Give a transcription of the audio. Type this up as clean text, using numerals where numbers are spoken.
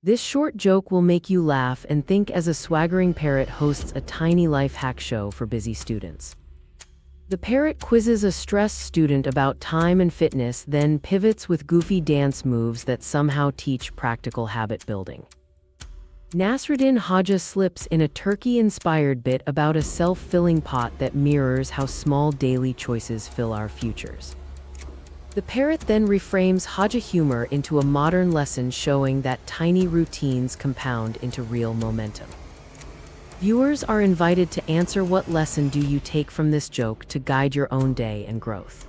This short joke will make you laugh and think as a swaggering parrot hosts a tiny life hack show for busy students. The parrot quizzes a stressed student about time and fitness, then pivots with goofy dance moves that somehow teach practical habit building. Nasruddin Hodja slips in a turkey-inspired bit about a self-filling pot that mirrors how small daily choices fill our futures. The parrot then reframes Hodja humor into a modern lesson showing that tiny routines compound into real momentum. Viewers are invited to answer, what lesson do you take from this joke to guide your own day and growth?